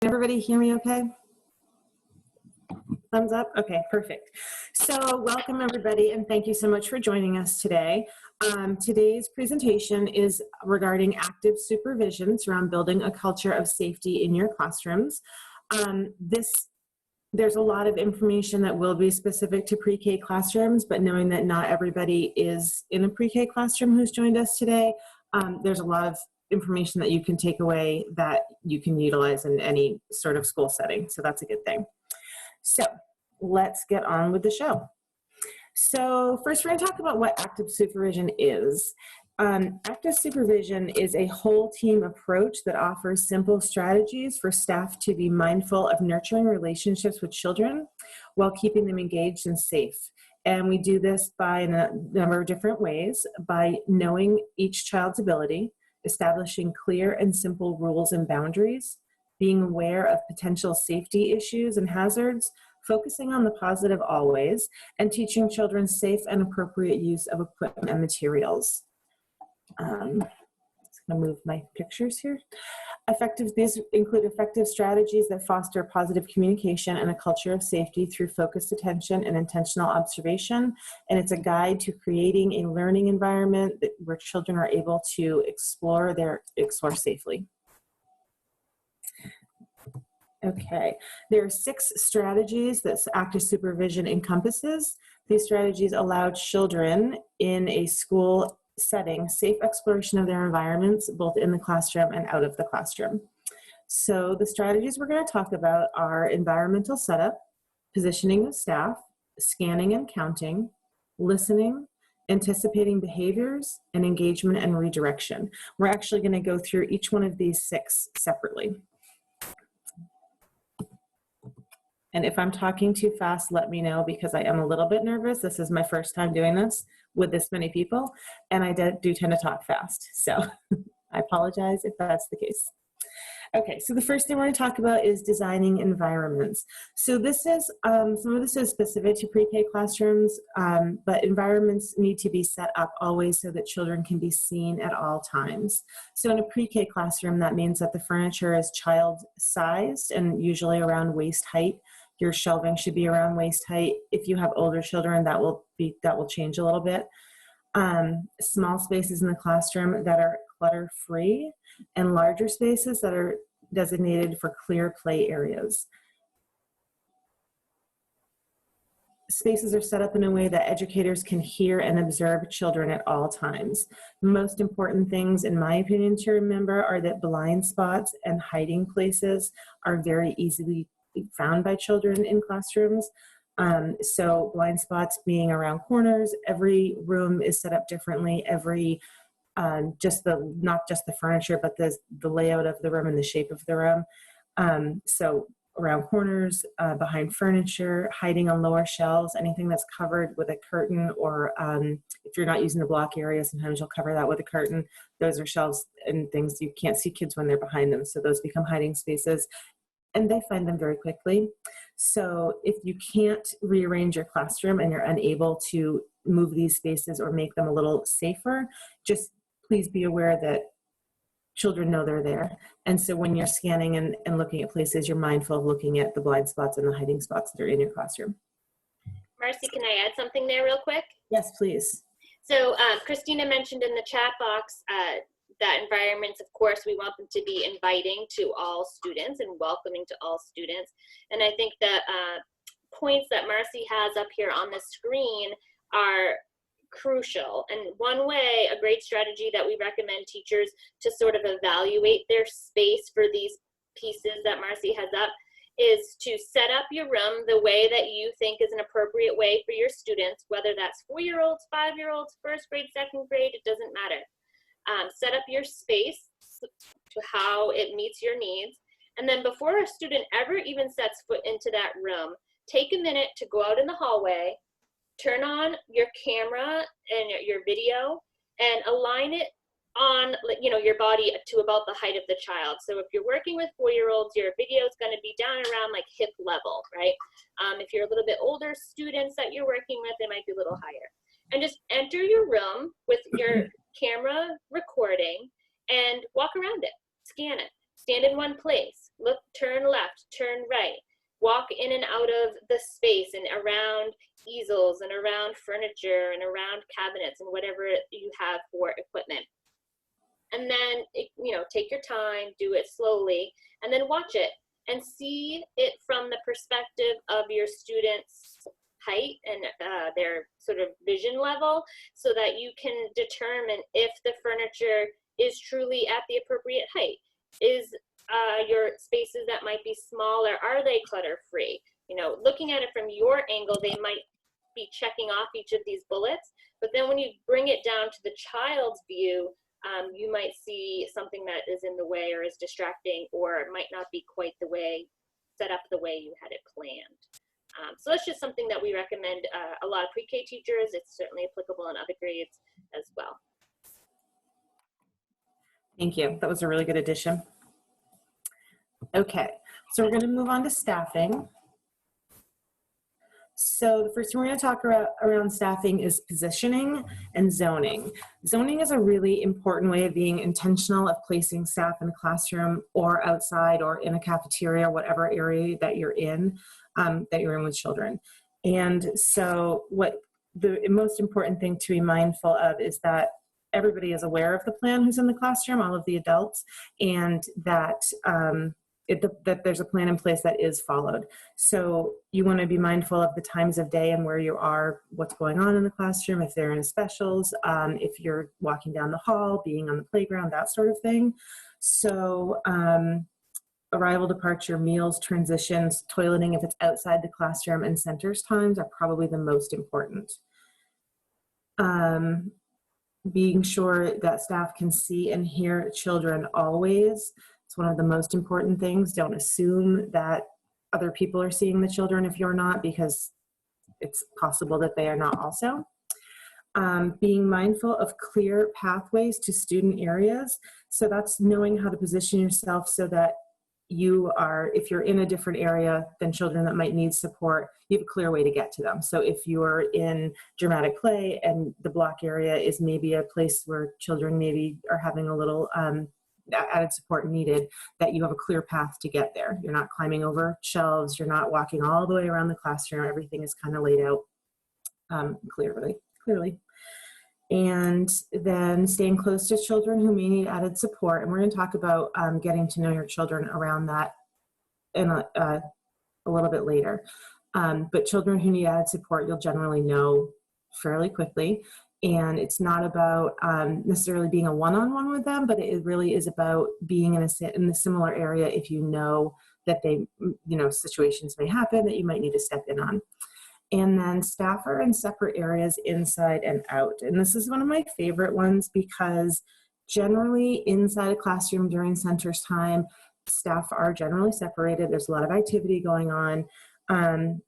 Everybody hear me okay? Thumbs up? Okay, perfect. So welcome everybody, and thank you so much for joining us today. Today's presentation is regarding active supervision around building a culture of safety in your classrooms. There's a lot of information that will be specific to pre-K classrooms, but knowing that not everybody is in a pre-K classroom who's joined us today, there's a lot of information that you can take away that you can utilize in any sort of school setting. So that's a good thing. So let's get on with the show. So first we're going to talk about what active supervision is. Active supervision is a whole team approach that offers simple strategies for staff to be mindful of nurturing relationships with children while keeping them engaged and safe. And we do this by a number of different ways: by knowing each child's ability, establishing clear and simple rules and boundaries, being aware of potential safety issues and hazards, focusing on the positive always, and teaching children safe and appropriate use of equipment and materials. I'm just going to move my pictures here. These include effective strategies that foster positive communication and a culture of safety through focused attention and intentional observation. And it's a guide to creating a learning environment where children are able to explore safely. Okay, there are 6 strategies that active supervision encompasses. These strategies allow children in a school setting safe exploration of their environments, both in the classroom and out of the classroom. So the strategies we're going to talk about are environmental setup, positioning of staff, scanning and counting, listening, anticipating behaviors, and engagement and redirection. We're actually going to go through each one of these 6 separately. And if I'm talking too fast, let me know, because I am a little bit nervous. This is my first time doing this with this many people, and I do tend to talk fast. So I apologize if that's the case. Okay, so the first thing we're going to talk about is designing environments. So this is, some of this is specific to pre-K classrooms, but environments need to be set up always so that children can be seen at all times. So in a pre-K classroom, that means that the furniture is child-sized and usually around waist height. Your shelving should be around waist height. If you have older children, that will change a little bit. Small spaces in the classroom that are clutter-free, and larger spaces that are designated for clear play areas. Spaces are set up in a way that educators can hear and observe children at all times. Most important things, in my opinion, to remember are that blind spots and hiding places are very easily found by children in classrooms. So blind spots being around corners. Every room is set up differently. Not just the furniture, but the layout of the room and the shape of the room. So around corners, behind furniture, hiding on lower shelves, anything that's covered with a curtain, or if you're not using the block area, sometimes you'll cover that with a curtain. Those are shelves and things you can't see kids when they're behind them, so those become hiding spaces, and they find them very quickly. So if you can't rearrange your classroom and you're unable to move these spaces or make them a little safer, just please be aware that children know they're there. And so when you're scanning and looking at places, you're mindful of looking at the blind spots and the hiding spots that are in your classroom. Marcy, can I add something there real quick? Yes, please. So Christina mentioned in the chat box that environments, of course, we want them to be inviting to all students and welcoming to all students. And I think that points that Marcy has up here on the screen are crucial. And one way, a great strategy that we recommend teachers to sort of evaluate their space for these pieces that Marcy has up is to set up your room the way that you think is an appropriate way for your students, whether that's 4-year-olds, 5-year-olds, first grade, second grade, it doesn't matter. Set up your space to how it meets your needs. And then before a student ever even sets foot into that room, take a minute to go out in the hallway, turn on your camera and your video, and align it on, your body to about the height of the child. So if you're working with 4-year-olds, your video is going to be down around like hip level, right? If you're a little bit older students that you're working with, it might be a little higher. And just enter your room with your camera recording and walk around it, scan it. stand in one place, look, turn left, turn right, walk in and out of the space and around easels and around furniture and around cabinets and whatever you have for equipment. And then, you know, take your time, do it slowly, and then watch it and see it from the perspective of your students' height and their sort of vision level, so that you can determine if the furniture is truly at the appropriate height. Is your spaces that might be smaller, are they clutter-free? You know, looking at it from your angle, they might be checking off each of these bullets, but then when you bring it down to the child's view, you might see something that is in the way or is distracting, or might not be quite the way, set up the way you had it planned. So that's just something that we recommend a lot of pre-K teachers. It's certainly applicable in other grades as well. Thank you. That was a really good addition. Okay, so we're going to move on to staffing. So the first thing we're going to talk about around staffing is positioning and zoning. Zoning is a really important way of being intentional of placing staff in a classroom or outside or in a cafeteria, whatever area that you're in with children. And so what the most important thing to be mindful of is that everybody is aware of the plan who's in the classroom, all of the adults, and that that there's a plan in place that is followed. So you want to be mindful of the times of day and where you are, what's going on in the classroom, if they're in specials, if you're walking down the hall, being on the playground, that sort of thing. So arrival, departure, meals, transitions, toileting, if it's outside the classroom, and centers times are probably the most important. Being sure that staff can see and hear children always. It's one of the most important things. Don't assume that other people are seeing the children if you're not, because it's possible that they are not also. Being mindful of clear pathways to student areas. So that's knowing how to position yourself so that you are, if you're in a different area than children that might need support, you have a clear way to get to them. So if you're in dramatic play and the block area is maybe a place where children maybe are having a little added support needed, that you have a clear path to get there. You're not climbing over shelves, you're not walking all the way around the classroom, everything is kind of laid out clearly. And then staying close to children who may need added support. And we're going to talk about getting to know your children around that in a little bit later. But children who need added support, you'll generally know fairly quickly. And it's not about necessarily being a one-on-one with them, but it really is about being in a similar area if you know that they, you know, situations may happen that you might need to step in on. And then staff are in separate areas inside and out. And this is one of my favorite ones because generally inside a classroom during centers time, staff are generally separated. There's a lot of activity going on.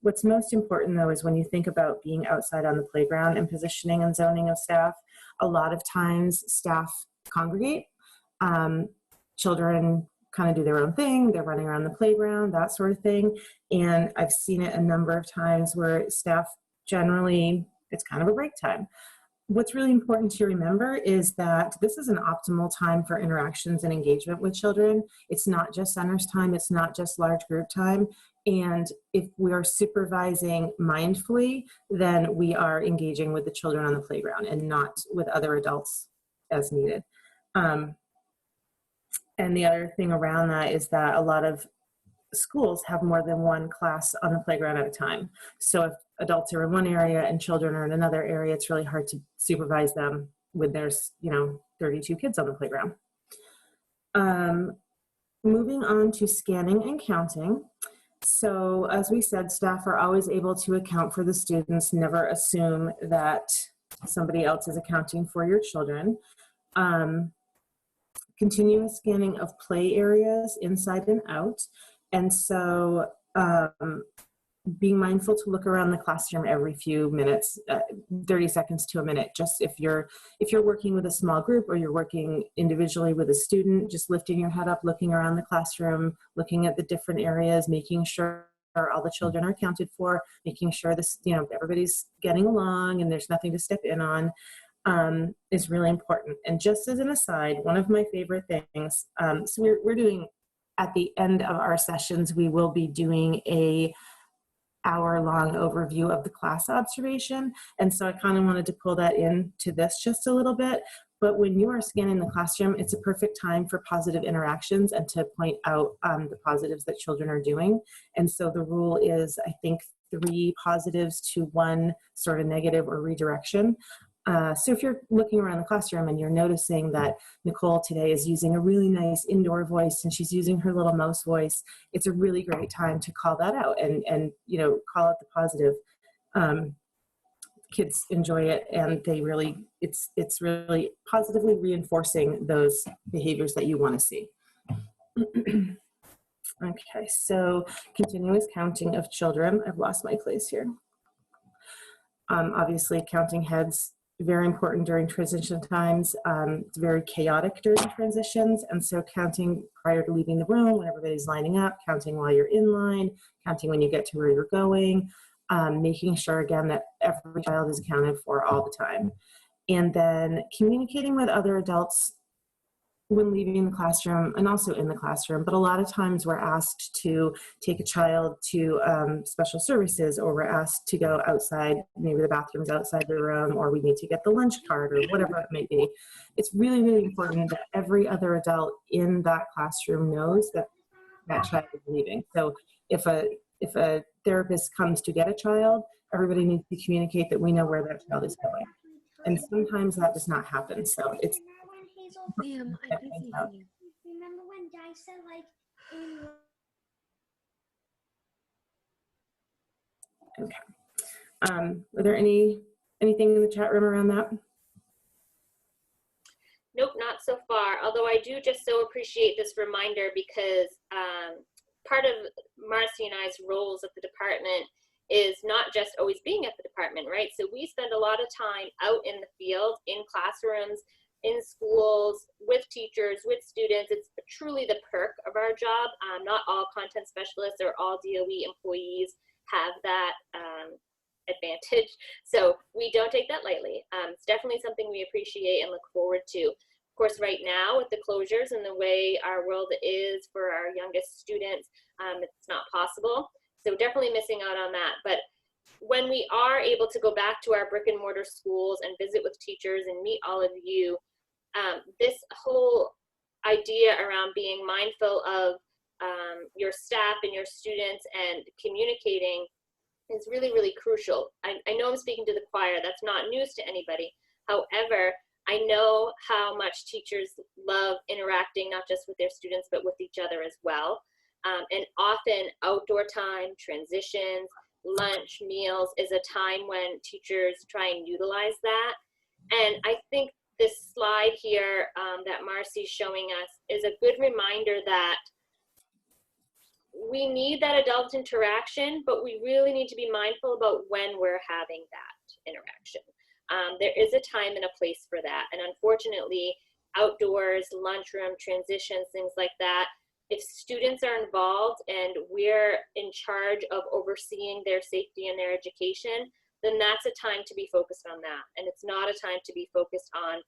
What's most important though is when you think about being outside on the playground and positioning and zoning of staff, a lot of times staff congregate. Children kind of do their own thing, they're running around the playground, that sort of thing. And I've seen it a number of times where staff generally, it's kind of a break time. What's really important to remember is that this is an optimal time for interactions and engagement with children. It's not just centers time, it's not just large group time. And if we are supervising mindfully, then we are engaging with the children on the playground and not with other adults as needed. And the other thing around that is that a lot of schools have more than one class on the playground at a time. So if adults are in one area and children are in another area, it's really hard to supervise them when there's, 32 kids on the playground. Moving on to scanning and counting. So as we said, staff are always able to account for the students. Never assume that somebody else is accounting for your children. Continuous scanning of play areas inside and out. And so being mindful to look around the classroom every few minutes, 30 seconds to a minute. Just if you're working with a small group or you're working individually with a student, just lifting your head up, looking around the classroom, looking at the different areas, making sure all the children are accounted for, making sure this, everybody's getting along and there's nothing to step in on. Is really important. And just as an aside, one of my favorite things, so we're doing at the end of our sessions, we will be doing a hour-long overview of the class observation. And so I kind of wanted to pull that into this just a little bit. But when you are scanning the classroom, it's a perfect time for positive interactions and to point out the positives that children are doing. And so the rule is, I think, 3 positives to 1 sort of negative or redirection. So if you're looking around the classroom and you're noticing that Nicole today is using a really nice indoor voice and she's using her little mouse voice, it's a really great time to call that out and you know, call out the positive. Kids enjoy it, and they really, it's really positively reinforcing those behaviors that you want to see. Okay, so continuous counting of children. I've lost my place here. Obviously, counting heads, very important during transition times. It's very chaotic during transitions, and so counting prior to leaving the room, when everybody's lining up, counting while you're in line, counting when you get to where you're going, making sure, again, that every child is accounted for all the time. And then communicating with other adults when leaving the classroom and also in the classroom. But a lot of times we're asked to take a child to special services, or we're asked to go outside, maybe the bathroom's outside the room, or we need to get the lunch cart or whatever it may be. It's really, really important that every other adult in that classroom knows that that child is leaving. So if a therapist comes to get a child, everybody needs to communicate that we know where that child is going. And sometimes that does not happen. So it's Ma'am, I can see you. Remember when Di said, like, okay. Are there anything in the chat room around that? Nope, not so far. Although I do just so appreciate this reminder, because part of Marcy and I's roles at the department is not just always being at the department, right? So we spend a lot of time out in the field, in classrooms, in schools, with teachers, with students. It's truly the perk of our job. Not all content specialists or all DOE employees have that advantage. So we don't take that lightly. It's definitely something we appreciate and look forward to. Of course, right now with the closures and the way our world is for our youngest students, it's not possible. So definitely missing out on that. But when we are able to go back to our brick and mortar schools and visit with teachers and meet all of you, this whole idea around being mindful of your staff and your students and communicating is really, really crucial. I know I'm speaking to the choir. That's not news to anybody. However, I know how much teachers love interacting, not just with their students, but with each other as well. And often outdoor time, transitions, lunch, meals is a time when teachers try and utilize that. And I think this slide here that Marcy's showing us is a good reminder that we need that adult interaction, but we really need to be mindful about when we're having that interaction. There is a time and a place for that. And unfortunately, outdoors, lunchroom, transitions, things like that, if students are involved and we're in charge of overseeing their safety and their education, then that's a time to be focused on that. And it's not a time to be focused on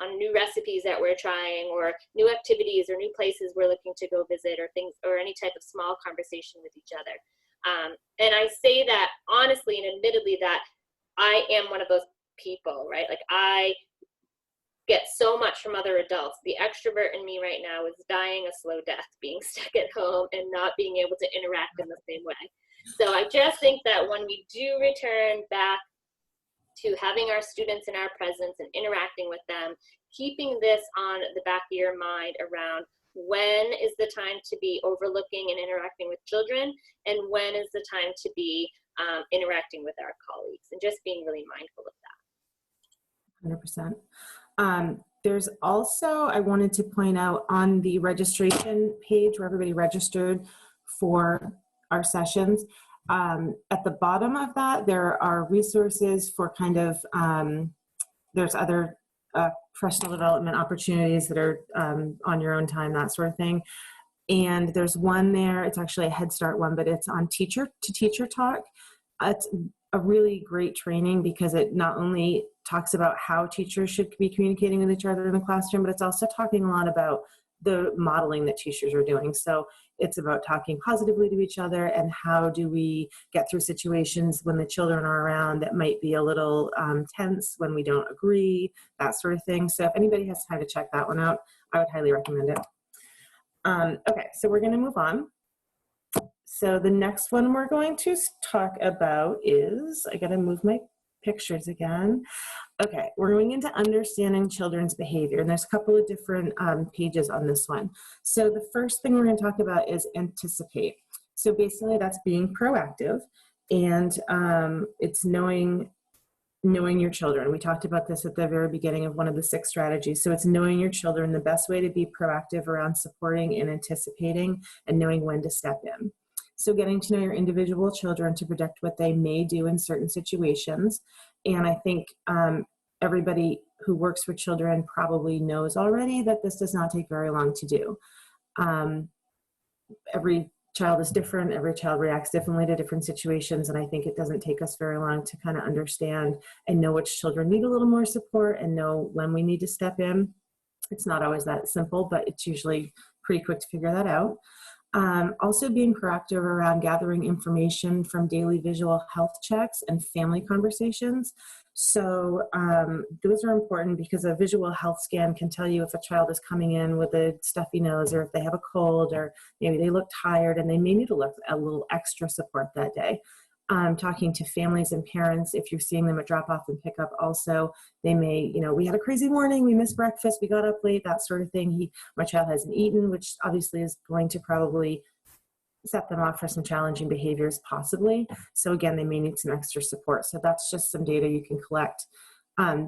on new recipes that we're trying, or new activities or new places we're looking to go visit, or things, or any type of small conversation with each other. And I say that honestly and admittedly that I am one of those people, right? Like, I get so much from other adults. The extrovert in me right now is dying a slow death, being stuck at home and not being able to interact in the same way. So I just think that when we do return back to having our students in our presence and interacting with them, keeping this on the back of your mind around when is the time to be overlooking and interacting with children, and when is the time to be interacting with our colleagues, and just being really mindful of that. 100%. There's also, I wanted to point out on the registration page where everybody registered for our sessions, at the bottom of that, there are resources for kind of, there's other professional development opportunities that are on your own time, that sort of thing. And there's one there, it's actually a Head Start one, but it's on teacher to teacher talk. It's a really great training because it not only talks about how teachers should be communicating with each other in the classroom, but it's also talking a lot about the modeling that teachers are doing. So it's about talking positively to each other and how do we get through situations when the children are around that might be a little tense, when we don't agree, that sort of thing. So if anybody has time to check that one out, I would highly recommend it. Okay, so we're going to move on. So the next one we're going to talk about is, I got to move my pictures again. Okay, we're going into understanding children's behavior, and there's a couple of different pages on this one. So the first thing we're going to talk about is anticipate. So basically that's being proactive, and it's knowing your children. We talked about this at the very beginning of one of the 6 strategies. So it's knowing your children, the best way to be proactive around supporting and anticipating and knowing when to step in. So getting to know your individual children to predict what they may do in certain situations. And I think everybody who works with children probably knows already that this does not take very long to do. Every child is different. Every child reacts differently to different situations. And I think it doesn't take us very long to kind of understand and know which children need a little more support and know when we need to step in. It's not always that simple, but it's usually pretty quick to figure that out. Also being proactive around gathering information from daily visual health checks and family conversations. So those are important because a visual health scan can tell you if a child is coming in with a stuffy nose or if they have a cold or maybe they look tired and they may need a little extra support that day. Talking to families and parents, if you're seeing them at drop off and pick up also, they may, we had a crazy morning, we missed breakfast, we got up late, that sort of thing. My child hasn't eaten, which obviously is going to probably set them off for some challenging behaviors possibly. So again, they may need some extra support. So that's just some data you can collect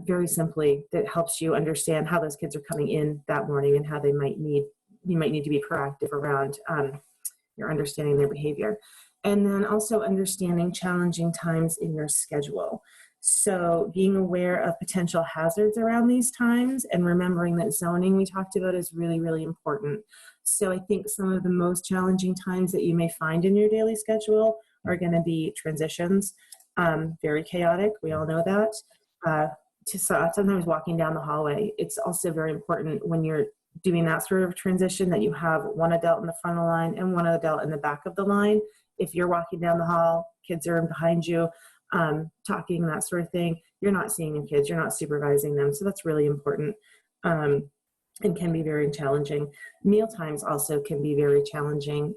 very simply that helps you understand how those kids are coming in that morning and how you might need to be proactive around your understanding their behavior. And then also understanding challenging times in your schedule. So being aware of potential hazards around these times and remembering that zoning we talked about is really, really important. So I think some of the most challenging times that you may find in your daily schedule are going to be transitions, very chaotic. We all know that. Sometimes walking down the hallway. It's also very important when you're doing that sort of transition that you have one adult in the front of the line and one adult in the back of the line. If you're walking down the hall, kids are behind you, talking, that sort of thing, you're not seeing your kids, you're not supervising them. So that's really important and can be very challenging. Meal times also can be very challenging.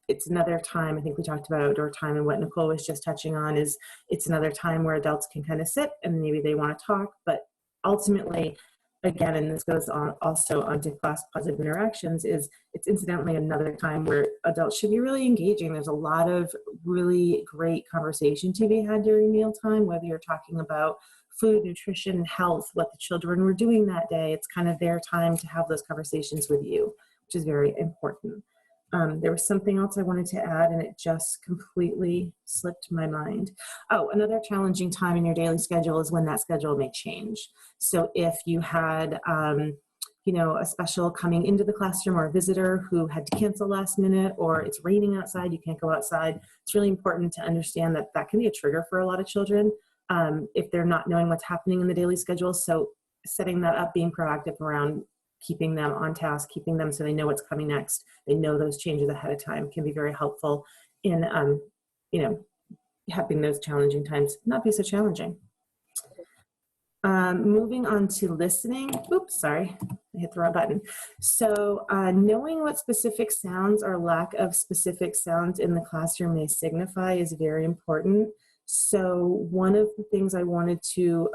It's another time, I think we talked about outdoor time, and what Nicole was just touching on is it's another time where adults can kind of sit and maybe they want to talk, but ultimately, again, and this goes on also onto class positive interactions, is it's incidentally another time where adults should be really engaging. There's a lot of really great conversation to be had during mealtime, whether you're talking about food, nutrition, health, what the children were doing that day. It's kind of their time to have those conversations with you, which is very important. There was something else I wanted to add and it just completely slipped my mind. Oh, another challenging time in your daily schedule is when that schedule may change. So if you had, a special coming into the classroom or a visitor who had to cancel last minute, or it's raining outside, you can't go outside, it's really important to understand that that can be a trigger for a lot of children if they're not knowing what's happening in the daily schedule. So setting that up, being proactive around keeping them on task, keeping them so they know what's coming next, they know those changes ahead of time, can be very helpful in, helping those challenging times not be so challenging. Moving on to listening. Oops, sorry, I hit the wrong button. So knowing what specific sounds or lack of specific sounds in the classroom may signify is very important. So one of the things I wanted to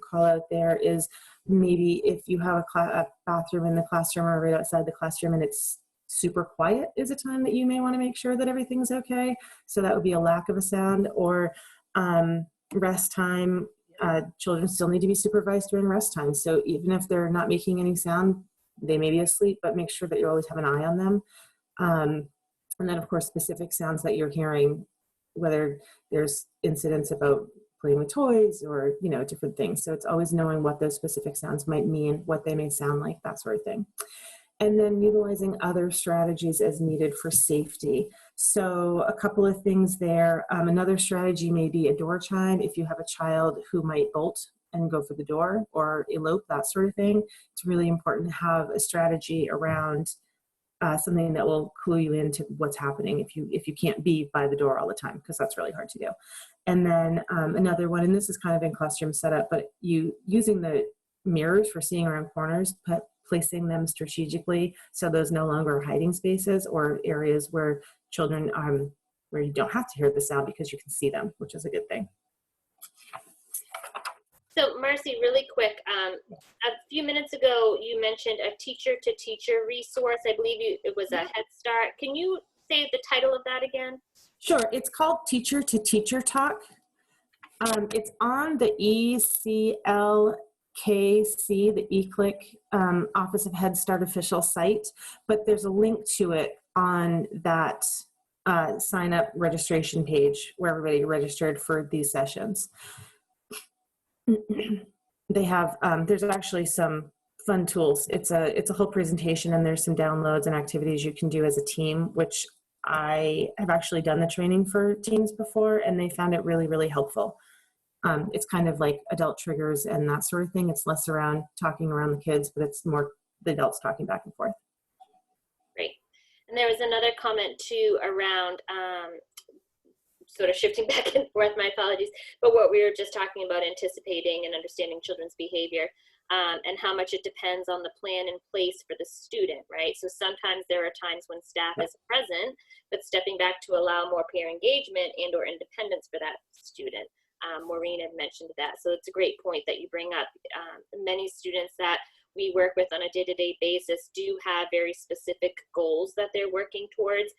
call out there is maybe if you have a bathroom in the classroom or right outside the classroom and it's super quiet is a time that you may want to make sure that everything's okay. So that would be a lack of a sound. Or rest time. Children still need to be supervised during rest time. So even if they're not making any sound, they may be asleep, but make sure that you always have an eye on them. And then of course, specific sounds that you're hearing, whether there's incidents about playing with toys or, different things. So it's always knowing what those specific sounds might mean, what they may sound like, that sort of thing. and then utilizing other strategies as needed for safety. So a couple of things there. Another strategy may be a door chime if you have a child who might bolt and go for the door or elope, that sort of thing. It's really important to have a strategy around something that will clue you into what's happening if you can't be by the door all the time, because that's really hard to do. And then another one, and this is kind of in classroom setup, but using the mirrors for seeing around corners, placing them strategically so those no longer are hiding spaces or areas where children, where you don't have to hear the sound because you can see them, which is a good thing. So Marcy, really quick, a few minutes ago, you mentioned a teacher-to-teacher resource. I believe it was a Head Start. Can you say the title of that again? Sure, it's called Teacher-to-Teacher Talk. It's on the ECLKC, the eClick Office of Head Start official site, but there's a link to it on that sign up registration page where everybody registered for these sessions. They have, there's actually some fun tools. It's a whole presentation, and there's some downloads and activities you can do as a team, which I have actually done the training for teams before, and they found it really, really helpful. It's kind of like adult triggers and that sort of thing. It's less around talking around the kids, but it's more the adults talking back and forth. Great. And there was another comment too around sort of shifting back and forth, my apologies, but what we were just talking about, anticipating and understanding children's behavior, and how much it depends on the plan in place for the student, right? So sometimes there are times when staff is present, but stepping back to allow more peer engagement and or independence for that student. Maureen had mentioned that. So it's a great point that you bring up. Many students that we work with on a day-to-day basis do have very specific goals that they're working towards,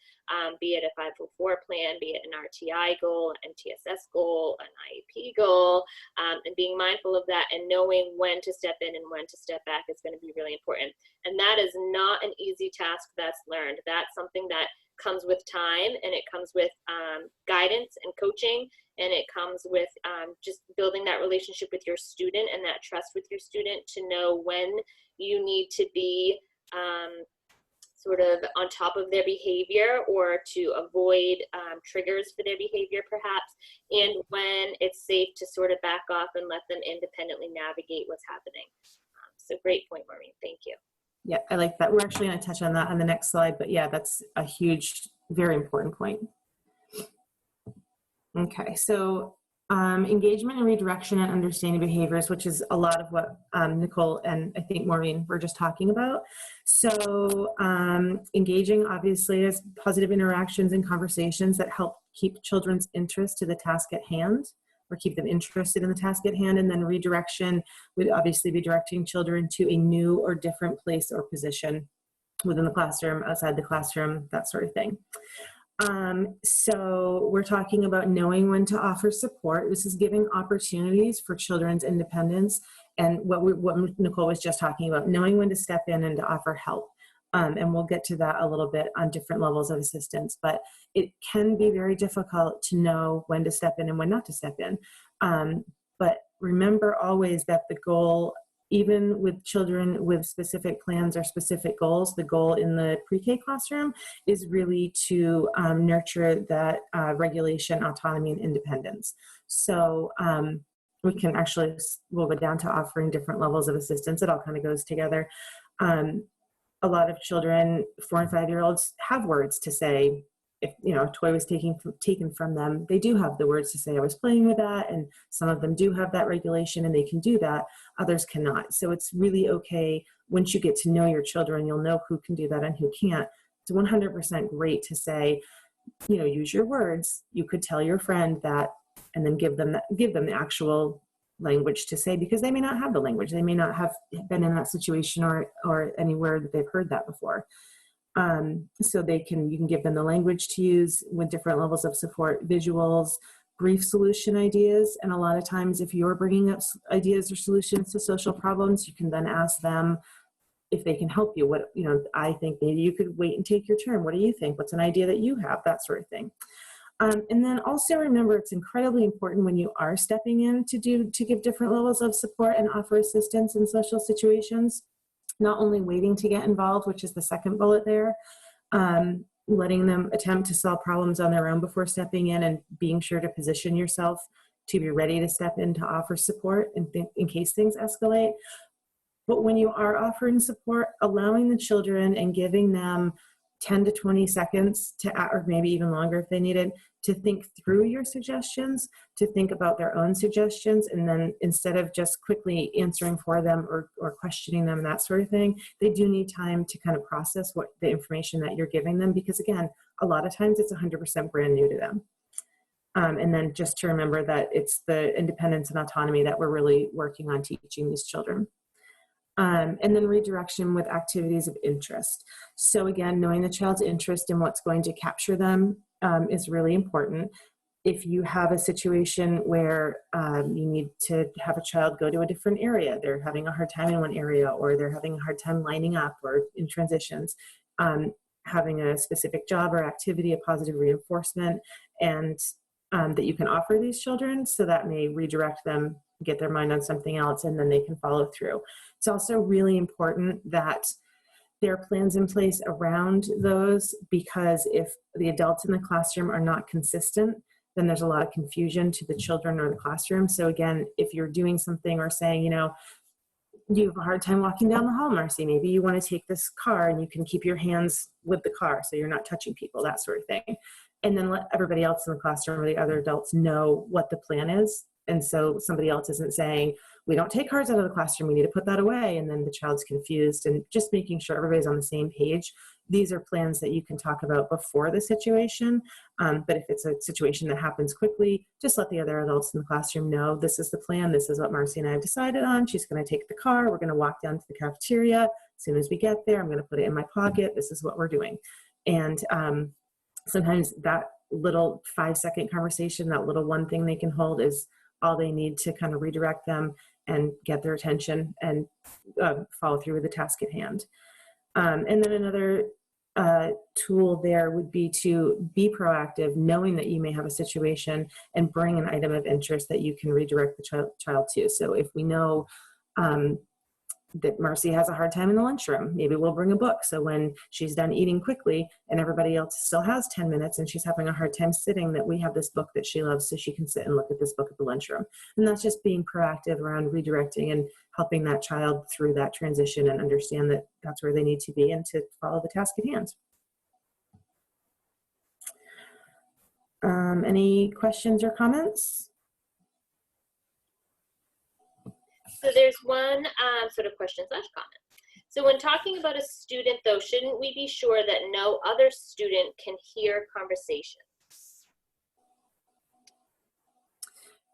be it a 504 plan, be it an RTI goal, an MTSS goal, an IEP goal, and being mindful of that and knowing when to step in and when to step back is going to be really important. And that is not an easy task that's learned. That's something that comes with time, and it comes with guidance and coaching, and it comes with just building that relationship with your student and that trust with your student to know when you need to be sort of on top of their behavior or to avoid triggers for their behavior perhaps, and when it's safe to sort of back off and let them independently navigate what's happening. So great point, Maureen. Thank you. Yeah, I like that. We're actually going to touch on that on the next slide, but yeah, that's a huge, very important point. Okay, so engagement and redirection and understanding behaviors, which is a lot of what Nicole and I think Maureen were just talking about. So engaging obviously is positive interactions and conversations that help keep children's interest to the task at hand, or keep them interested in the task at hand. And then redirection would obviously be directing children to a new or different place or position within the classroom, outside the classroom, that sort of thing. So we're talking about knowing when to offer support. This is giving opportunities for children's independence, and what Nicole was just talking about, knowing when to step in and to offer help. And we'll get to that a little bit on different levels of assistance, but it can be very difficult to know when to step in and when not to step in. But remember always that the goal, even with children with specific plans or specific goals, the goal in the pre-K classroom is really to nurture that regulation, autonomy, and independence. So we can actually, we'll go down to offering different levels of assistance. It all kind of goes together. A lot of children, 4 and 5-year-olds, have words to say. If a toy was taken from them, they do have the words to say, I was playing with that, and some of them do have that regulation and they can do that, others cannot. So it's really okay, once you get to know your children, you'll know who can do that and who can't. It's 100% great to say, use your words. You could tell your friend that, and then give them the actual language to say, because they may not have the language. They may not have been in that situation or anywhere that they've heard that before. So you can give them the language to use with different levels of support, visuals, brief solution ideas. And a lot of times if you're bringing up ideas or solutions to social problems, you can then ask them if they can help you. I think maybe you could wait and take your turn. What do you think? What's an idea that you have? That sort of thing. And then also remember, it's incredibly important when you are stepping in to give different levels of support and offer assistance in social situations, not only waiting to get involved, which is the second bullet there, letting them attempt to solve problems on their own before stepping in, and being sure to position yourself to be ready to step in to offer support in case things escalate. But when you are offering support, allowing the children and giving them 10 to 20 seconds to, or maybe even longer if they need it, to think through your suggestions, to think about their own suggestions, and then instead of just quickly answering for them or questioning them, that sort of thing, they do need time to kind of process what the information that you're giving them, because again, a lot of times it's 100% brand new to them. And then just to remember that it's the independence and autonomy that we're really working on teaching these children. And then redirection with activities of interest. So again, knowing the child's interest in what's going to capture them is really important. If you have a situation where you need to have a child go to a different area, they're having a hard time in one area, or they're having a hard time lining up or in transitions, having a specific job or activity, a positive reinforcement, and that you can offer these children, so that may redirect them, get their mind on something else, and then they can follow through. It's also really important that there are plans in place around those, because if the adults in the classroom are not consistent, then there's a lot of confusion to the children or the classroom. So again, if you're doing something or saying, you know, you have a hard time walking down the hall, Marcy, maybe you want to take this car and you can keep your hands with the car so you're not touching people, that sort of thing. And then let everybody else in the classroom or the other adults know what the plan is. And so somebody else isn't saying, we don't take cards out of the classroom, we need to put that away, and then the child's confused, and just making sure everybody's on the same page. These are plans that you can talk about before the situation, but if it's a situation that happens quickly, just let the other adults in the classroom know, this is the plan, this is what Marcy and I have decided on. She's going to take the car, we're going to walk down to the cafeteria. As soon as we get there, I'm going to put it in my pocket, this is what we're doing. And sometimes that little 5-second conversation, that little one thing they can hold, is all they need to kind of redirect them and get their attention and follow through with the task at hand. And then another tool there would be to be proactive, knowing that you may have a situation, and bring an item of interest that you can redirect the child to. So if we know that Marcy has a hard time in the lunchroom, maybe we'll bring a book. So when she's done eating quickly and everybody else still has 10 minutes and she's having a hard time sitting, that we have this book that she loves so she can sit and look at this book at the lunchroom. And that's just being proactive around redirecting and helping that child through that transition and understand that that's where they need to be and to follow the task at hand. Any questions or comments? So there's one sort of question / comment. So when talking about a student, though, shouldn't we be sure that no other student can hear conversations?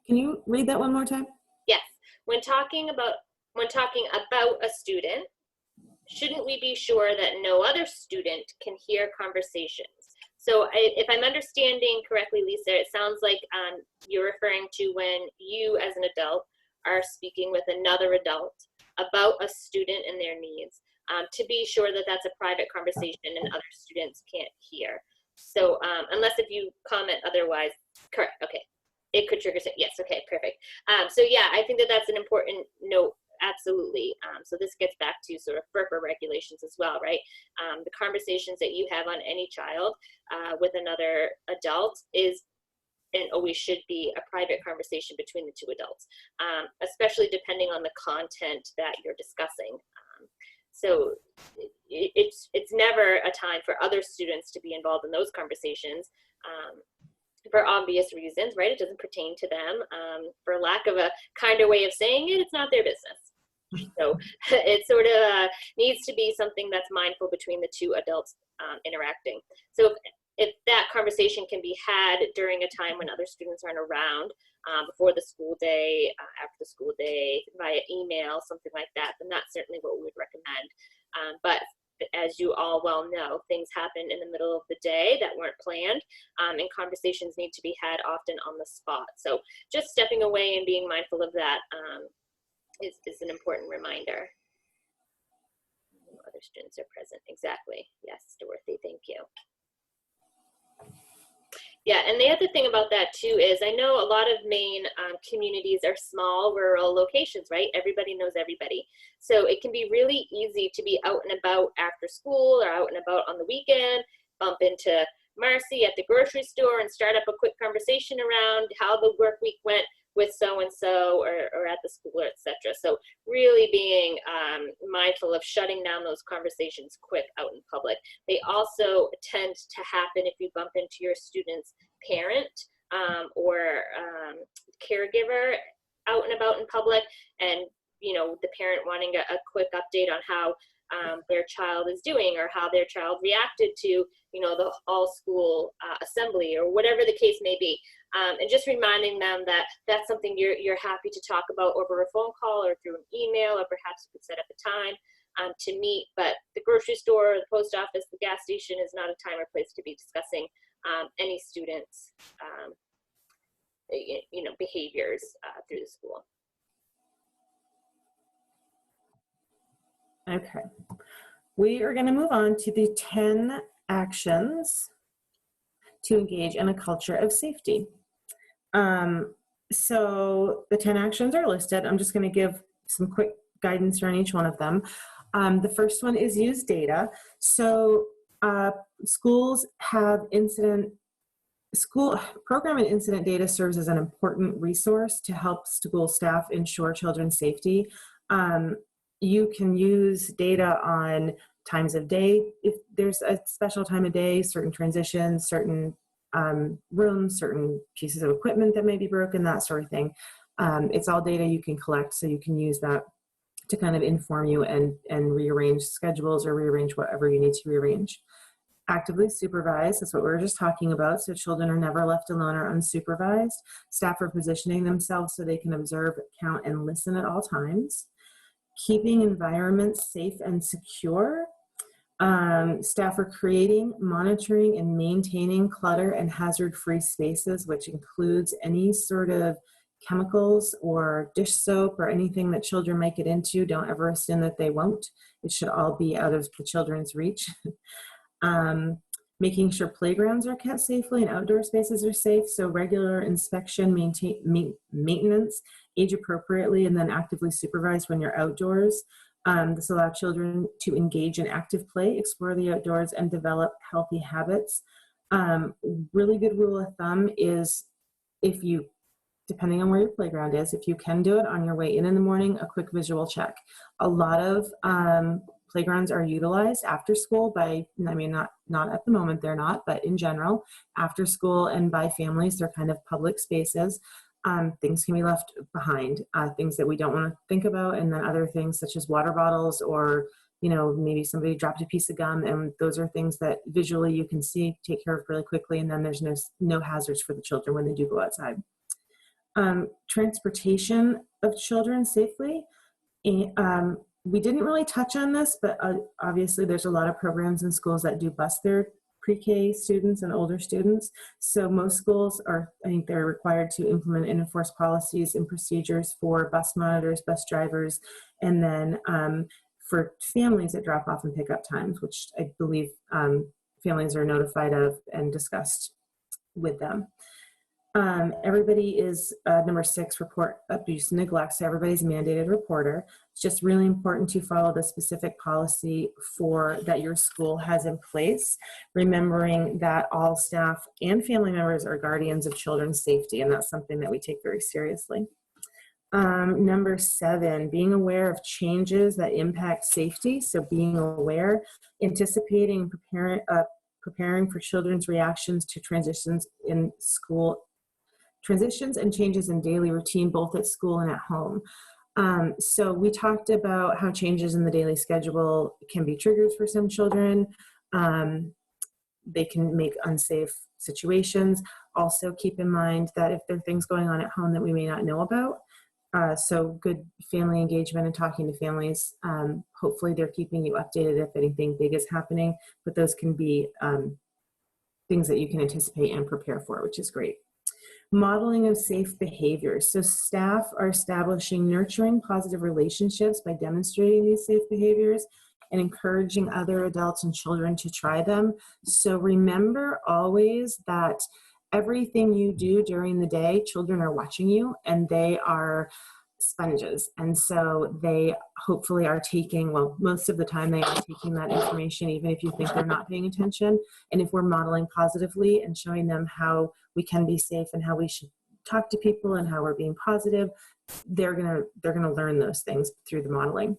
Can you read that one more time? Yes. When talking about a student, shouldn't we be sure that no other student can hear conversations? So if I'm understanding correctly, Lisa, it sounds like you're referring to when you as an adult are speaking with another adult about a student and their needs, to be sure that that's a private conversation and other students can't hear. So unless if you comment otherwise, correct, okay. It could trigger, yes, okay, perfect. So yeah, I think that that's an important note, absolutely. So this gets back to sort of FERPA regulations as well, right? The conversations that you have on any child with another adult is and always should be a private conversation between the two adults, especially depending on the content that you're discussing. So it's never a time for other students to be involved in those conversations for obvious reasons, right? It doesn't pertain to them. For lack of a kinder way of saying it, it's not their business. So it sort of needs to be something that's mindful between the two adults interacting. So if that conversation can be had during a time when other students aren't around, before the school day, after the school day, via email, something like that, then that's certainly what we would recommend. But as you all well know, things happen in the middle of the day that weren't planned, and conversations need to be had often on the spot. So just stepping away and being mindful of that is an important reminder. Other students are present, exactly. Yes, Dorothy, thank you. Yeah, and the other thing about that too is I know a lot of Maine communities are small rural locations, right? Everybody knows everybody. So it can be really easy to be out and about after school or out and about on the weekend, bump into Marcy at the grocery store and start up a quick conversation around how the work week went with so-and-so or at the school, etc. So really being mindful of shutting down those conversations quick out in public. They also tend to happen if you bump into your student's parent or caregiver out and about in public, and you know, the parent wanting a quick update on how their child is doing or how their child reacted to, you know, the all school assembly or whatever the case may be. And just reminding them that that's something you're happy to talk about over a phone call or through an email, or perhaps you could set up a time to meet. But the grocery store, the post office, the gas station is not a time or place to be discussing any students' you know, behaviors through the school. Okay, we are going to move on to the 10 actions to engage in a culture of safety. So the 10 actions are listed. I'm just going to give some quick guidance around each one of them. The first one is use data. So schools have school program and incident data serves as an important resource to help school staff ensure children's safety. You can use data on times of day. If there's a special time of day, certain transitions, certain rooms, certain pieces of equipment that may be broken, that sort of thing. It's all data you can collect, so you can use that to kind of inform you and rearrange schedules or rearrange whatever you need to rearrange. Actively supervise, that's what we were just talking about, so children are never left alone or unsupervised. Staff are positioning themselves so they can observe, count, and listen at all times. Keeping environments safe and secure. Staff are creating, monitoring, and maintaining clutter and hazard-free spaces, which includes any sort of chemicals or dish soap or anything that children might get into. Don't ever assume that they won't. It should all be out of the children's reach. Making sure playgrounds are kept safely and outdoor spaces are safe. So regular inspection, maintenance, age appropriately, and then actively supervise when you're outdoors. This allows children to engage in active play, explore the outdoors, and develop healthy habits. Really good rule of thumb is if you, depending on where your playground is, if you can do it on your way in the morning, a quick visual check. A lot of playgrounds are utilized after school by, I mean, not at the moment they're not, but in general, after school and by families, they're kind of public spaces. Things can be left behind, things that we don't want to think about, and then other things such as water bottles or, you know, maybe somebody dropped a piece of gum, and those are things that visually you can see, take care of really quickly, and then there's no hazards for the children when they do go outside. Transportation of children safely. We didn't really touch on this, but obviously there's a lot of programs in schools that do bus their pre-K students and older students. So most schools are, I think they're required to implement and enforce policies and procedures for bus monitors, bus drivers, and then for families at drop off and pickup times, which I believe families are notified of and discussed with them. Everybody is, number 6, report abuse and neglect. So everybody's a mandated reporter. It's just really important to follow the specific policy that your school has in place, remembering that all staff and family members are guardians of children's safety, and that's something that we take very seriously. Number 7, being aware of changes that impact safety. So being aware, anticipating, preparing for children's reactions to transitions in school, transitions and changes in daily routine, both at school and at home. So we talked about how changes in the daily schedule can be triggers for some children. They can make unsafe situations. Also keep in mind that if there are things going on at home that we may not know about, so good family engagement and talking to families. Hopefully they're keeping you updated if anything big is happening, but those can be things that you can anticipate and prepare for, which is great. Modeling of safe behaviors. So staff are establishing nurturing positive relationships by demonstrating these safe behaviors and encouraging other adults and children to try them. So remember always that everything you do during the day, children are watching you, and they are sponges. And so they hopefully are taking, well, most of the time they are taking that information, even if you think they're not paying attention. And if we're modeling positively and showing them how we can be safe and how we should talk to people and how we're being positive, they're gonna learn those things through the modeling.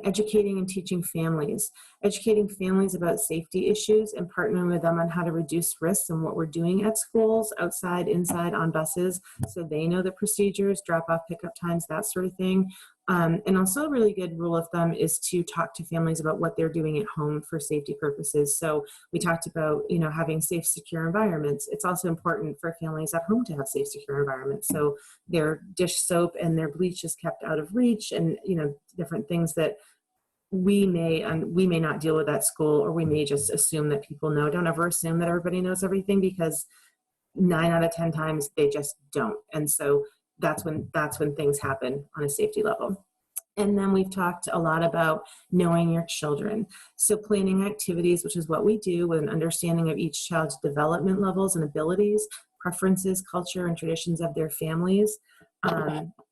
Educating and teaching families. Educating families about safety issues and partnering with them on how to reduce risks and what we're doing at schools, outside, inside, on buses, so they know the procedures, drop-off, pickup times, that sort of thing. And also a really good rule of thumb is to talk to families about what they're doing at home for safety purposes. So we talked about, you know, having safe, secure environments. It's also important for families at home to have safe, secure environments. So their dish soap and their bleach is kept out of reach, and, you know, different things that we may not deal with at school, or we may just assume that people know. Don't ever assume that everybody knows everything, because 9 out of 10 times they just don't. And so that's when things happen on a safety level. And then we've talked a lot about knowing your children. So planning activities, which is what we do, with an understanding of each child's development levels and abilities, preferences, culture, and traditions of their families.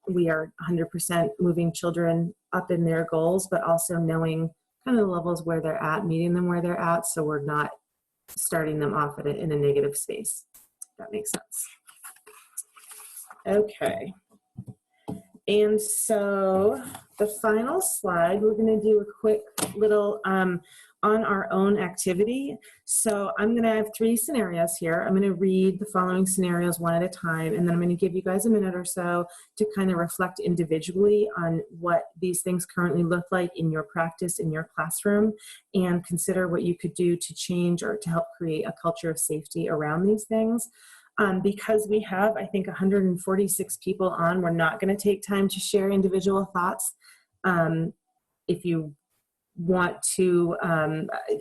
We are 100% moving children up in their goals, but also knowing kind of the levels where they're at, meeting them where they're at, so we're not starting them off in a negative space. If that makes sense. Okay. And so the final slide, we're going to do a quick little on our own activity. So I'm going to have 3 scenarios here. I'm going to read the following scenarios one at a time, and then I'm going to give you guys a minute or so to kind of reflect individually on what these things currently look like in your practice, in your classroom, and consider what you could do to change or to help create a culture of safety around these things. Because we have, I think, 146 people on, we're not going to take time to share individual thoughts. If you want to,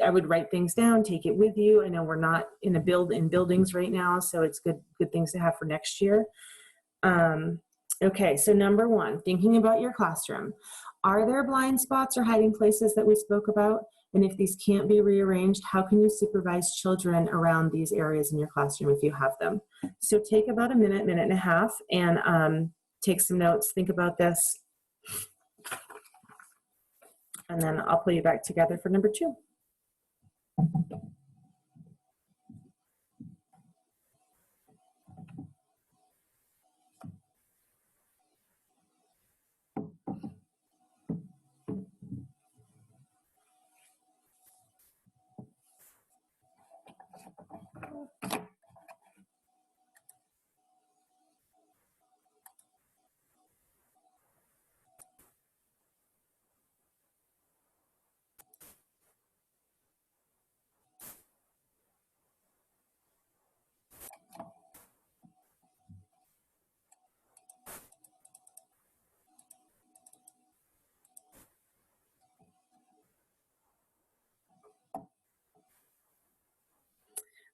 I would write things down, take it with you. I know we're not in buildings right now, so it's good things to have for next year. Okay, so number 1, thinking about your classroom. Are there blind spots or hiding places that we spoke about? And if these can't be rearranged, how can you supervise children around these areas in your classroom if you have them? So take about a minute and a half, and take some notes, think about this, and then I'll pull you back together for number 2.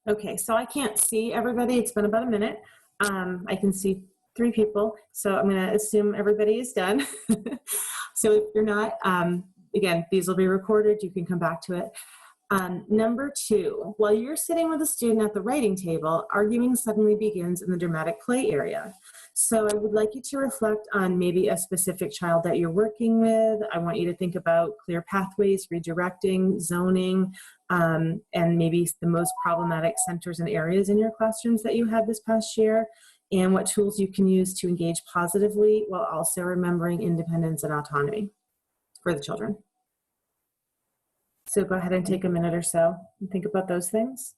Okay, so I can't see everybody. It's been about a minute. I can see 3 people, so I'm going to assume everybody is done. So if you're not, again, these will be recorded. You can come back to it. Number 2, while you're sitting with a student at the writing table, arguing suddenly begins in the dramatic play area. So I would like you to reflect on maybe a specific child that you're working with. I want you to think about clear pathways, redirecting, zoning, and maybe the most problematic centers and areas in your classrooms that you had this past year, and what tools you can use to engage positively while also remembering independence and autonomy for the children. So go ahead and take a minute or so and think about those things.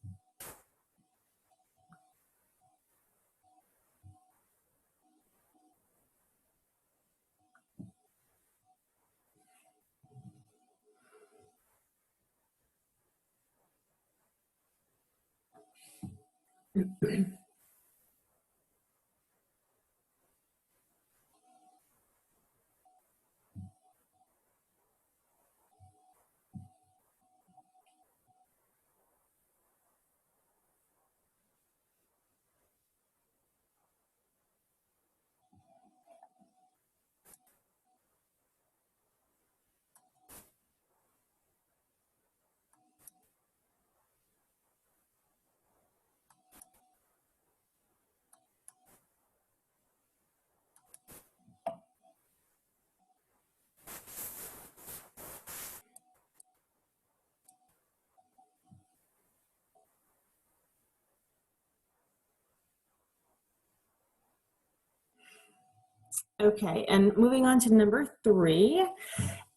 Okay, and moving on to number 3.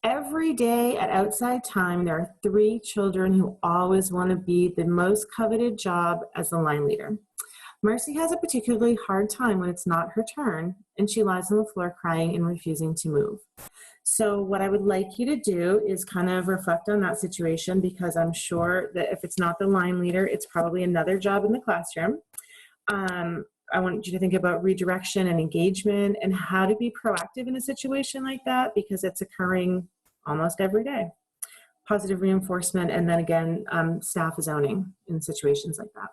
Every day at outside time, there are 3 children who always want to be the most coveted job as the line leader. Marcy has a particularly hard time when it's not her turn, and she lies on the floor crying and refusing to move. So what I would like you to do is kind of reflect on that situation, because I'm sure that if it's not the line leader, it's probably another job in the classroom. I want you to think about redirection and engagement and how to be proactive in a situation like that, because it's occurring almost every day. Positive reinforcement, and then again, staff zoning in situations like that.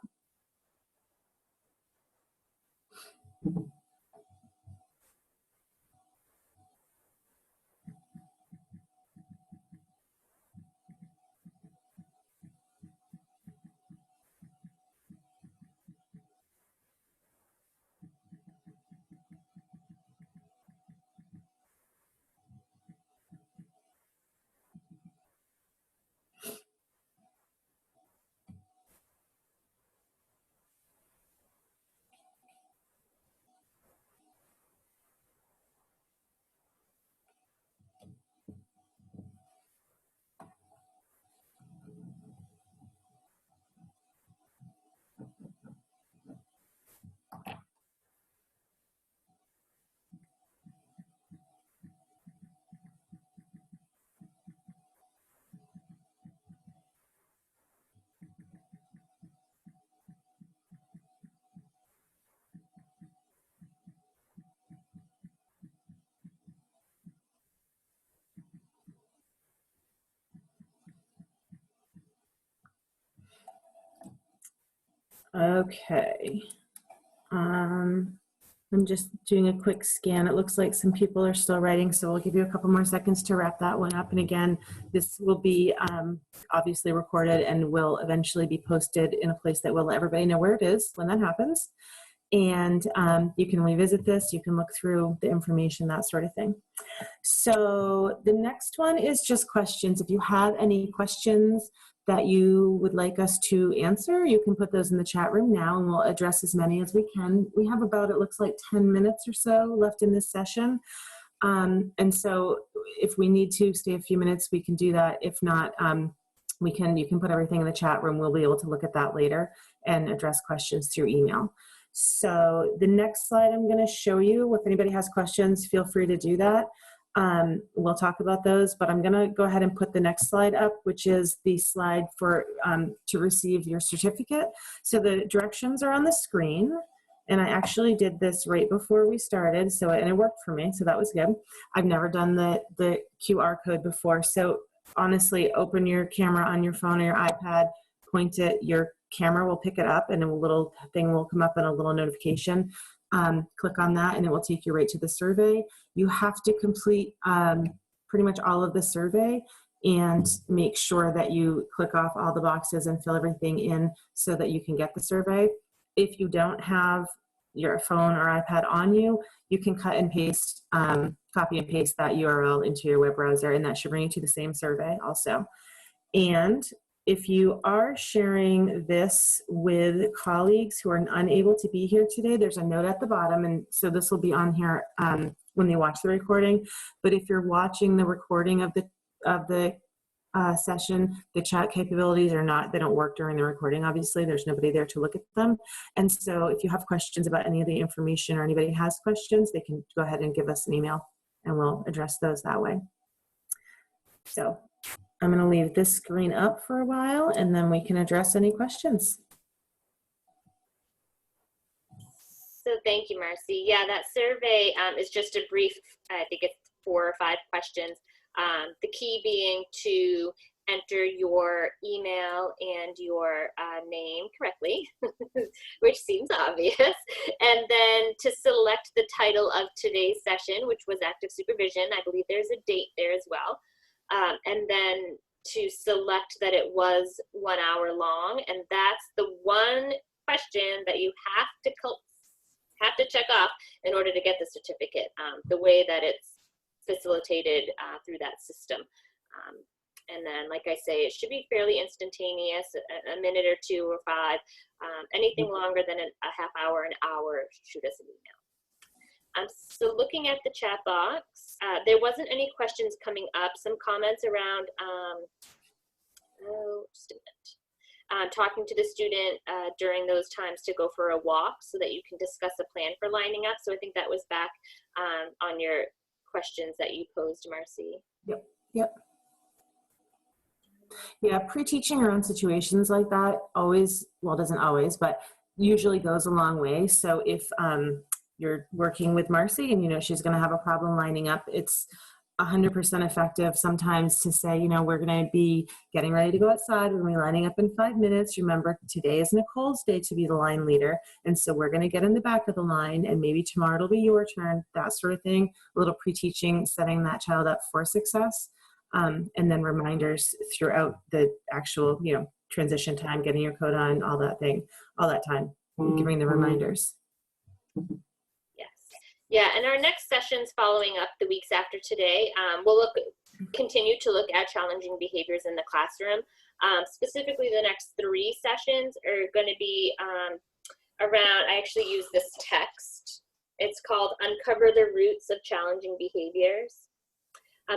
Okay. I'm just doing a quick scan. It looks like some people are still writing, so we'll give you a couple more seconds to wrap that one up. And again, this will be obviously recorded and will eventually be posted in a place that will let everybody know where it is when that happens. And you can revisit this, you can look through the information, that sort of thing. So the next one is just questions. If you have any questions that you would like us to answer, you can put those in the chat room now, and we'll address as many as we can. We have about, it looks like 10 minutes or so left in this session. And so if we need to stay a few minutes, we can do that. If not, you can put everything in the chat room. We'll be able to look at that later and address questions through email. So the next slide I'm going to show you, if anybody has questions, feel free to do that. We'll talk about those, but I'm going to go ahead and put the next slide up, which is the slide for to receive your certificate. So the directions are on the screen, and I actually did this right before we started, and it worked for me, so that was good. I've never done the QR code before, so honestly, open your camera on your phone or your iPad, point it, your camera will pick it up, and a little thing will come up and a little notification. Click on that and it will take you right to the survey. You have to complete pretty much all of the survey and make sure that you click off all the boxes and fill everything in so that you can get the survey. If you don't have your phone or iPad on you, you can cut and paste, copy and paste that URL into your web browser, and that should bring you to the same survey also. And if you are sharing this with colleagues who are unable to be here today, there's a note at the bottom, and so this will be on here when they watch the recording. But if you're watching the recording of the session, the chat capabilities they don't work during the recording. Obviously, there's nobody there to look at them. And so if you have questions about any of the information or anybody has questions, they can go ahead and give us an email and we'll address those that way. So I'm going to leave this screen up for a while and then we can address any questions. So thank you, Marcy. Yeah, that survey is just a brief, I think it's 4 or 5 questions. The key being to enter your email and your name correctly, which seems obvious, and then to select the title of today's session, which was active supervision. I believe there's a date there as well. And then to select that it was 1 hour long, and that's the one question that you have to check off in order to get the certificate, the way that it's facilitated through that system. And then, like I say, it should be fairly instantaneous, a minute or 2 or 5. Anything longer than a half hour, an hour, shoot us an So looking at the chat box, there wasn't any questions coming up. Some comments around, just a minute. Talking to the student during those times to go for a walk so that you can discuss a plan for lining up. So I think that was back on your questions that you posed, Marcy. Yep. Yeah, pre-teaching around situations like that always, well, doesn't always, but usually goes a long way. So if you're working with Marcy and you know she's going to have a problem lining up, it's 100% effective sometimes to say, you know, we're going to be getting ready to go outside. We're going to be lining up in 5 minutes. Remember, today is Nicole's day to be the line leader. And so we're going to get in the back of the line and maybe tomorrow it'll be your turn, that sort of thing. A little pre-teaching, setting that child up for success. And then reminders throughout the actual, you know, transition time, getting your coat on, all that time, giving the reminders. Yes. Yeah, and our next sessions following up the weeks after today, we'll continue to look at challenging behaviors in the classroom. Specifically, the next 3 sessions are going to be around, I actually use this text. It's called Uncover the Roots of Challenging Behaviors.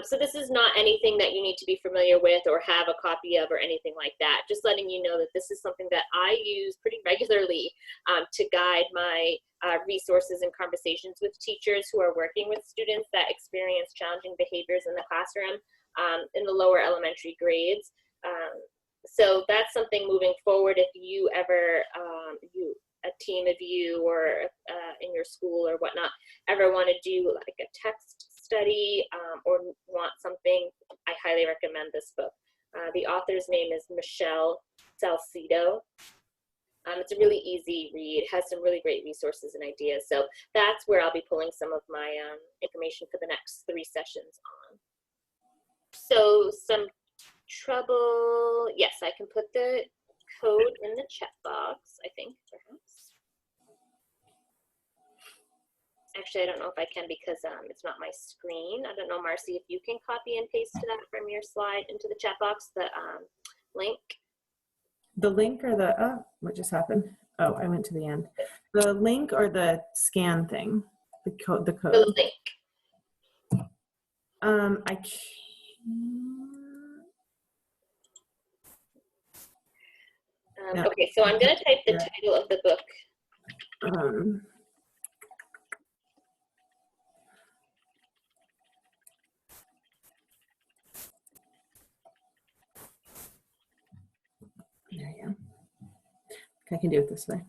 So this is not anything that you need to be familiar with or have a copy of or anything like that. Just letting you know that this is something that I use pretty regularly to guide my resources and conversations with teachers who are working with students that experience challenging behaviors in the classroom in the lower elementary grades. So that's something moving forward if you ever, a team of you or in your school or whatnot, ever want to do like a text study or want something, I highly recommend this book. The author's name is Michelle Salcido. It's a really easy read, has some really great resources and ideas. So that's where I'll be pulling some of my information for the next 3 sessions on. So some trouble, yes, I can put the code in the chat box, I think, perhaps. Actually, I don't know if I can because it's not my screen. I don't know, Marcy, if you can copy and paste that from your slide into the chat box, the link. The link or the, oh, what just happened? Oh, I went to the end. The link or the scan thing, the code. The link. I can't. No. Okay, so I'm going to type the title of the book. There you go. I can do it this way.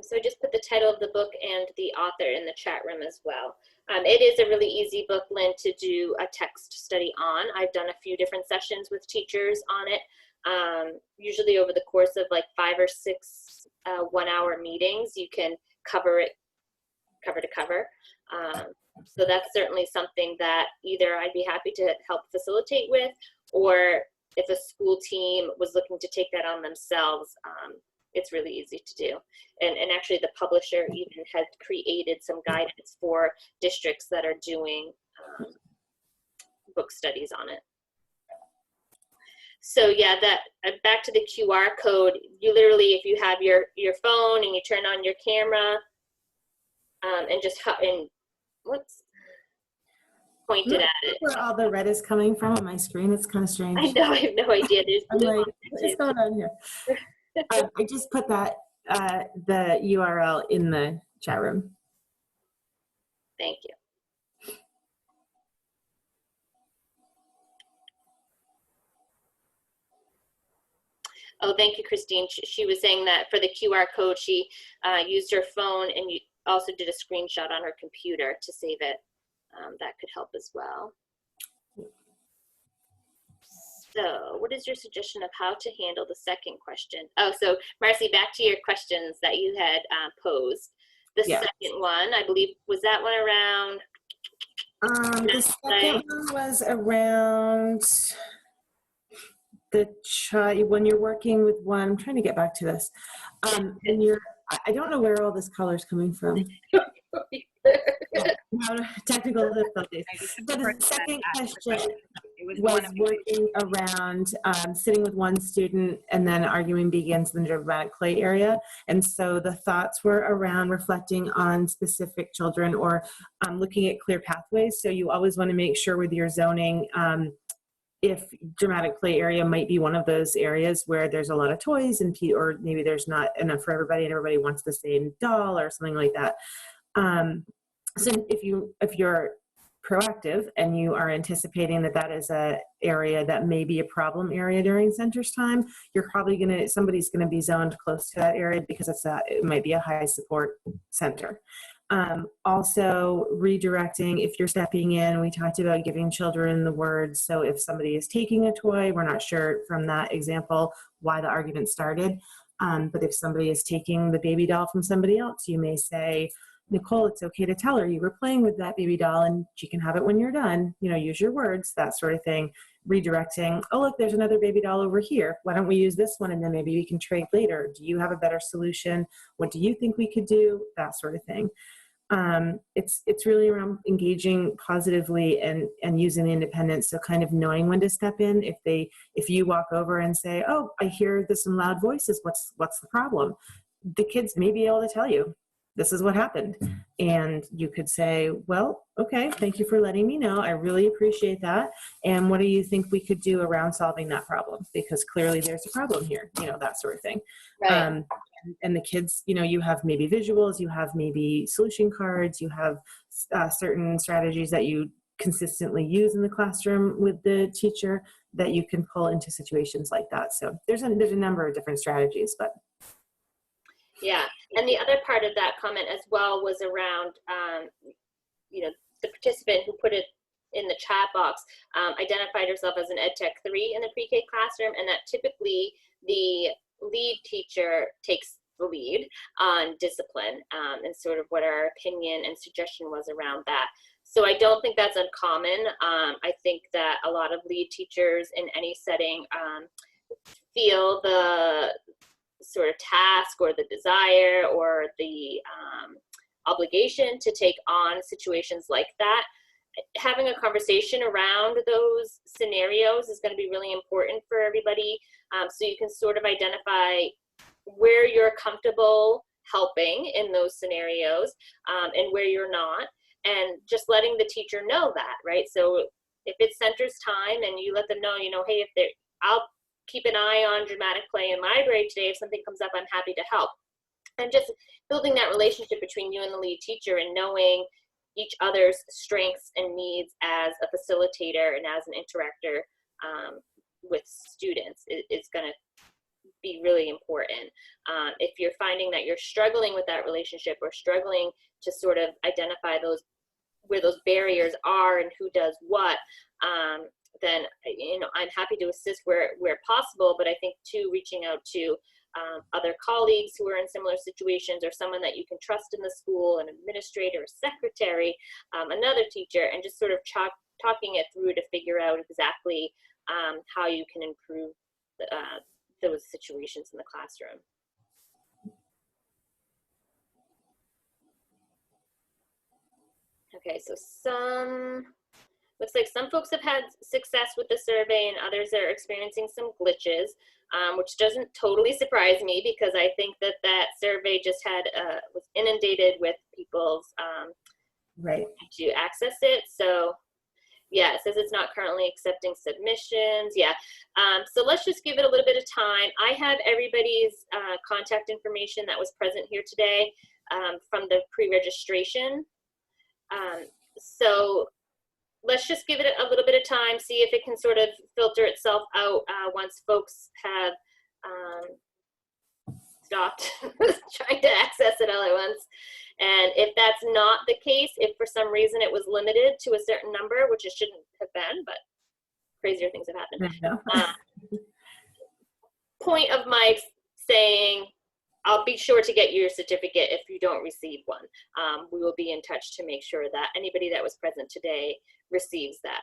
So just put the title of the book and the author in the chat room as well. It is a really easy book, Lynn, to do a text study on. I've done a few different sessions with teachers on it. Usually over the course of like 5 or 6 one-hour meetings, you can cover it cover to cover. So that's certainly something that either I'd be happy to help facilitate with, or if a school team was looking to take that on themselves, it's really easy to do. And actually the publisher even had created some guidance for districts that are doing book studies on it. So yeah, that back to the QR code, you literally, if you have your phone and you turn on your camera and just pointed at it. Where all the red is coming from on my screen, it's kind of strange. I know, I have no idea. There's I'm like, what is going on here? I just put that the URL in the chat room. Thank you. Oh, thank you, Christine. She was saying that for the QR code, she used her phone and you also did a screenshot on her computer to save it. That could help as well. So what is your suggestion of how to handle the second question? Oh, so Marcy, back to your questions that you had posed. The second one, I believe, was that one around? The second one was around the child, when you're working with one, I'm trying to get back to this. And I don't know where all this color is coming from. Technical difficulties. So the second question was was one of the working around sitting with one student and then arguing begins in the dramatic play area. And so the thoughts were around reflecting on specific children or looking at clear pathways. So you always want to make sure with your zoning, if dramatic play area might be one of those areas where there's a lot of toys and or maybe there's not enough for everybody and everybody wants the same doll or something like that. So if you're proactive and you are anticipating that that is a area that may be a problem area during centers time, you're probably somebody's gonna be zoned close to that area because it might be a high support center. Also redirecting, if you're stepping in, we talked about giving children the words. So if somebody is taking a toy, we're not sure from that example why the argument started. But if somebody is taking the baby doll from somebody else, you may say, Nicole, it's okay to tell her you were playing with that baby doll and she can have it when you're done. Use your words, that sort of thing. Redirecting, oh, look, there's another baby doll over here. Why don't we use this one and then maybe we can trade later? Do you have a better solution? What do you think we could do? That sort of thing. It's really around engaging positively and using the independence. So kind of knowing when to step in. If you walk over and say, oh, I hear there's some loud voices. What's the problem? The kids may be able to tell you, this is what happened. And you could say, well, okay, thank you for letting me know. I really appreciate that. And what do you think we could do around solving that problem? Because clearly there's a problem here, that sort of thing. Right. And the kids, you have maybe visuals, you have maybe solution cards, you have certain strategies that you consistently use in the classroom with the teacher that you can pull into situations like that. So there's a number of different strategies, but. Yeah, and the other part of that comment as well was around, the participant who put it in the chat box identified herself as an EdTech 3 in the pre-K classroom, and that typically the lead teacher takes the lead on discipline and sort of what our opinion and suggestion was around that. So I don't think that's uncommon. I think that a lot of lead teachers in any setting feel the sort of task or the desire or the obligation to take on situations like that. Having a conversation around those scenarios is going to be really important for everybody, so you can sort of identify where you're comfortable helping in those scenarios and where you're not, and just letting the teacher know that, right? So if it's centers time and you let them know, hey, I'll keep an eye on dramatic play in my grade today. If something comes up, I'm happy to help. And just building that relationship between you and the lead teacher and knowing each other's strengths and needs as a facilitator and as an interactor with students is going to be really important. If you're finding that you're struggling with that relationship or struggling to sort of identify where those barriers are and who does what, then I'm happy to assist where possible. But I think too, reaching out to other colleagues who are in similar situations, or someone that you can trust in the school, an administrator, a secretary, another teacher, and just sort of talking it through to figure out exactly how you can improve those situations in the classroom. Okay, so looks like some folks have had success with the survey and others are experiencing some glitches, which doesn't totally surprise me because I think that survey just was inundated with people's Right. to access it. So yeah, it says it's not currently accepting submissions. Yeah, so let's just give it a little bit of time. I have everybody's contact information that was present here today from the pre-registration. So let's just give it a little bit of time, see if it can sort of filter itself out once folks have stopped trying to access it all at once. And if that's not the case, if for some reason it was limited to a certain number, which it shouldn't have been, but crazier things have happened. Point of my saying, I'll be sure to get your certificate if you don't receive one. We will be in touch to make sure that anybody that was present today receives that.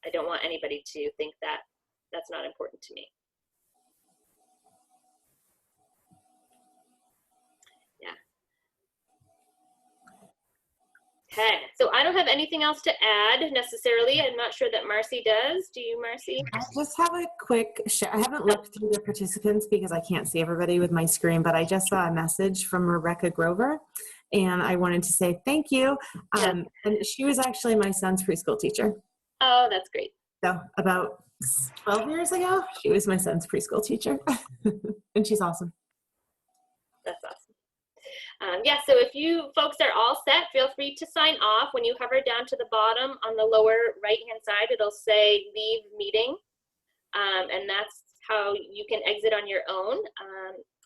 I don't want anybody to think that that's not important to me. Yeah. Okay, so I don't have anything else to add necessarily. I'm not sure that Marcy does. Do you, Marcy? I just have a quick share. I haven't looked through the participants because I can't see everybody with my screen, but I just saw a message from Rebecca Grover, and I wanted to say thank you. And she was actually my son's preschool teacher. Oh, that's great. So about 12 years ago, she was my son's preschool teacher, and she's awesome. That's awesome. Yeah, so if you folks are all set, feel free to sign off. When you hover down to the bottom on the lower right-hand side, it'll say leave meeting. And that's how you can exit on your own.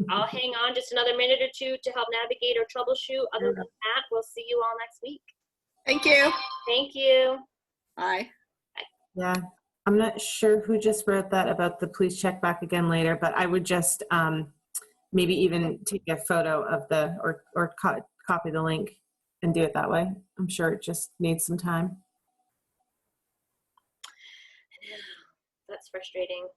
I'll hang on just another minute or two to help navigate or troubleshoot. Other than that, we'll see you all next week. Thank you. Thank you. Bye. Yeah, I'm not sure who just wrote that about the please check back again later, but I would just maybe even take a photo of the, or copy the link and do it that way. I'm sure it just needs some time. That's frustrating.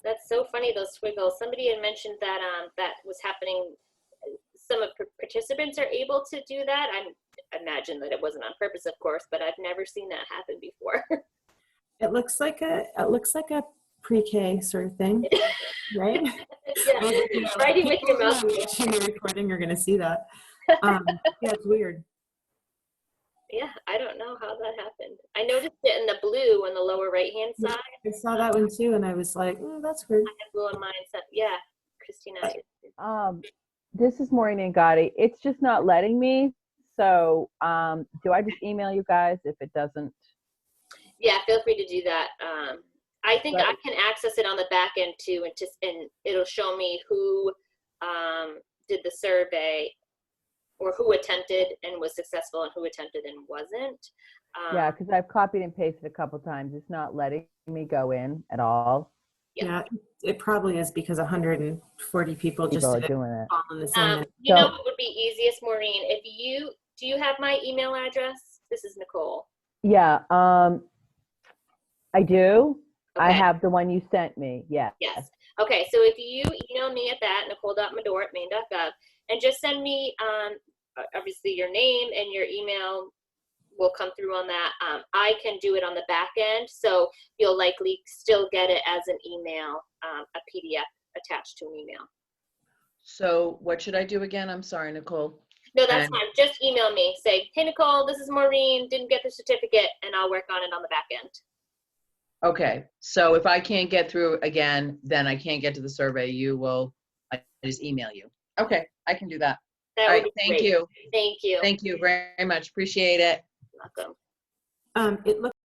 That's so funny, those squiggles. Somebody had mentioned that that was happening. Some of participants are able to do that. I imagine that it wasn't on purpose, of course, but I've never seen that happen before. It looks like a pre-K sort of thing, right? Yeah, writing with your mouth. Watching the recording, you're gonna see that. Yeah, it's weird. Yeah, I don't know how that happened. I noticed it in the blue on the lower right-hand side. I saw that one too, and I was like, oh, that's weird. I have blue in mine. So, yeah, Christina. This is Maureen and Gotti. It's just not letting me. So do I just email you guys if it doesn't? Yeah, feel free to do that. I think I can access it on the back end too, and it'll show me who did the survey, or who attempted and was successful and who attempted and wasn't. Yeah, because I've copied and pasted a couple times. It's not letting me go in at all. Yeah, it probably is because 140 people just People are did doing it. all in the same. You know what would be easiest, Maureen? Do you have my email address? This is Nicole. Yeah, I do. Okay. I have the one you sent me. Yeah. Yes. Okay, so if you email me at that, nicole.mador@maine.gov, and just send me, obviously, your name and your email will come through on that. I can do it on the back end, so you'll likely still get it as an email, a PDF attached to an email. So what should I do again? I'm sorry, Nicole. No, that's fine. Just email me. Say, hey, Nicole, this is Maureen. Didn't get the certificate, and I'll work on it on the back end. Okay. So if I can't get through again, then I can't get to the survey. I just email you. Okay. I can do that. That All would right. be Thank great. you. Thank you. Thank you very much. Appreciate it. Welcome. It looks